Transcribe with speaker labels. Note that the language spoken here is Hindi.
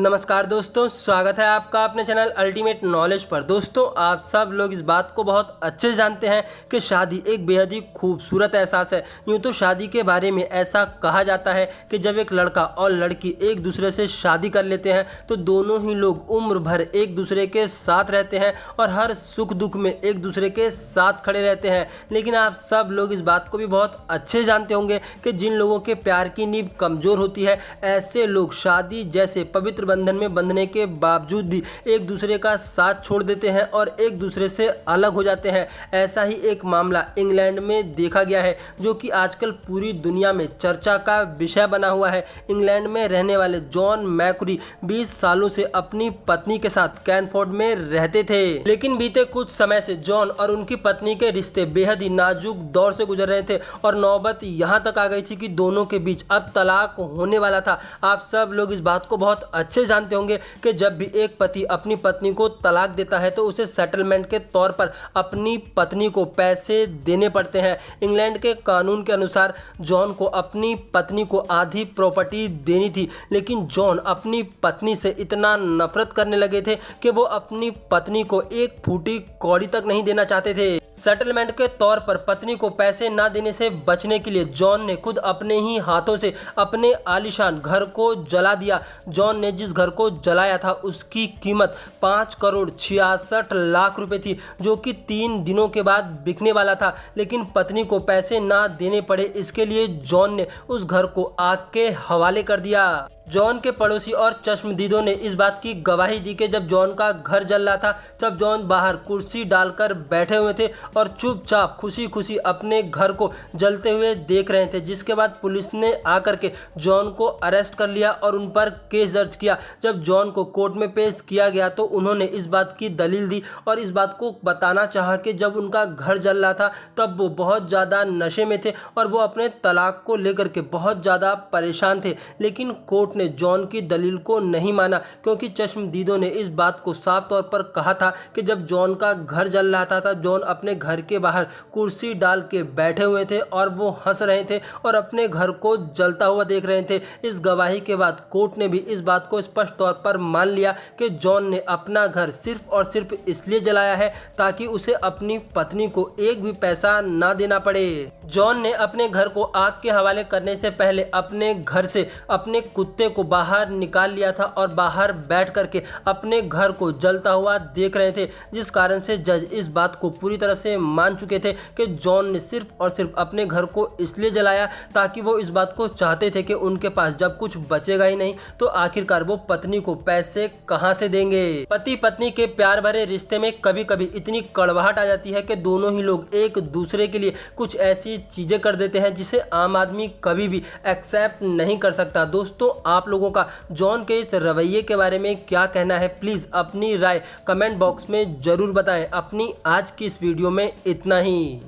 Speaker 1: नमस्कार दोस्तों, स्वागत है आपका अपने चैनल अल्टीमेट नॉलेज पर। दोस्तों, आप सब लोग इस बात को बहुत अच्छे से जानते हैं कि शादी एक बेहद ही खूबसूरत एहसास है। यूँ तो शादी के बारे में ऐसा कहा जाता है कि जब एक लड़का और लड़की एक दूसरे से शादी कर लेते हैं तो दोनों ही लोग उम्र भर एक दूसरे के साथ रहते हैं और हर सुख दुख में एक दूसरे के साथ खड़े रहते हैं। लेकिन आप सब लोग इस बात को भी बहुत अच्छे से जानते होंगे कि जिन लोगों के प्यार की नींव कमज़ोर होती है, ऐसे लोग शादी जैसे पवित्र बंधन में बंधने के बावजूद भी एक दूसरे का साथ छोड़ देते हैं और एक दूसरे से अलग हो जाते हैं। ऐसा ही एक मामला इंग्लैंड में देखा गया है, जो कि आजकल पूरी दुनिया में चर्चा का विषय बना हुआ है। इंग्लैंड में रहने वाले जॉन मैकुरी 20 सालों से अपनी पत्नी के साथ कैनफोर्ड में रहते थे, लेकिन बीते कुछ समय से जॉन और उनकी पत्नी के रिश्ते बेहद ही नाजुक दौर से गुजर रहे थे और नौबत यहाँ तक आ गई थी कि दोनों के बीच अब तलाक होने वाला था। आप सब लोग इस बात को बहुत अच्छे जानते होंगे कि जब भी एक पति अपनी पत्नी को तलाक देता है तो उसे सेटलमेंट के तौर पर अपनी पत्नी को पैसे देने पड़ते हैं। इंग्लैंड के कानून के अनुसार जॉन को अपनी पत्नी को आधी प्रॉपर्टी देनी थी, लेकिन जॉन अपनी पत्नी से इतना नफरत करने लगे थे कि वो अपनी पत्नी को एक फूटी कौड़ी तक नहीं देना चाहते थे। सेटलमेंट के तौर पर पत्नी को पैसे ना देने से बचने के लिए जॉन ने खुद अपने ही हाथों से अपने आलीशान घर को जला दिया। जॉन ने जिस घर को जलाया था उसकी कीमत 5 करोड़ 66 लाख रुपए थी, जो कि 3 दिनों के बाद बिकने वाला था। लेकिन पत्नी को पैसे ना देने पड़े, इसके लिए जॉन ने उस घर को आग के हवाले कर दिया। जॉन के पड़ोसी और चश्मदीदों ने इस बात की गवाही दी कि जब जॉन का घर जल रहा था तब जॉन बाहर कुर्सी डालकर बैठे हुए थे और चुपचाप खुशी खुशी अपने घर को जलते हुए देख रहे थे। जिसके बाद पुलिस ने आकर के जॉन को अरेस्ट कर लिया और उन पर केस दर्ज किया। जब जॉन को कोर्ट में पेश किया गया तो उन्होंने इस बात की दलील दी और इस बात को बताना चाहा कि जब उनका घर जल रहा था तब वो बहुत ज़्यादा नशे में थे और वो अपने तलाक को लेकर के बहुत ज़्यादा परेशान थे। लेकिन कोर्ट ने जॉन की दलील को नहीं माना, क्योंकि चश्मदीदों ने इस बात को साफ तौर पर कहा था कि जब जॉन का घर जल रहा था तब जॉन अपने घर के बाहर कुर्सी डाल के बैठे हुए थे और वो हंस रहे थे और अपने घर को जलता हुआ देख रहे थे। इस गवाही के बाद कोर्ट ने भी इस बात को स्पष्ट तौर पर मान लिया कि जॉन ने अपना घर सिर्फ और सिर्फ इसलिए जलाया है ताकि उसे अपनी पत्नी को एक भी पैसा ना देना पड़े। जॉन ने अपने घर को आग के हवाले करने से पहले अपने घर से अपने कुत्ते को बाहर निकाल लिया था और बाहर बैठ करके अपने घर को जलता हुआ देख रहे थे, जिस कारण से जज इस बात को पूरी तरह से मान चुके थे कि जॉन ने सिर्फ और सिर्फ अपने घर को इसलिए जलाया ताकि वो इस बात को चाहते थे कि उनके पास जब कुछ बचेगा ही नहीं तो आखिरकार वो पत्नी को पैसे कहां से देंगे। पति पत्नी के प्यार भरे रिश्ते में कभी कभी इतनी कड़वाहट आ जाती है कि दोनों ही लोग एक दूसरे के लिए कुछ ऐसी चीजें कर देते हैं जिसे आम आदमी कभी भी एक्सेप्ट नहीं कर सकता। दोस्तों, आप लोगों का जॉन के इस रवैये के बारे में क्या कहना है? प्लीज़ अपनी राय कमेंट बॉक्स में ज़रूर बताएं। अपनी आज की इस वीडियो में इतना ही।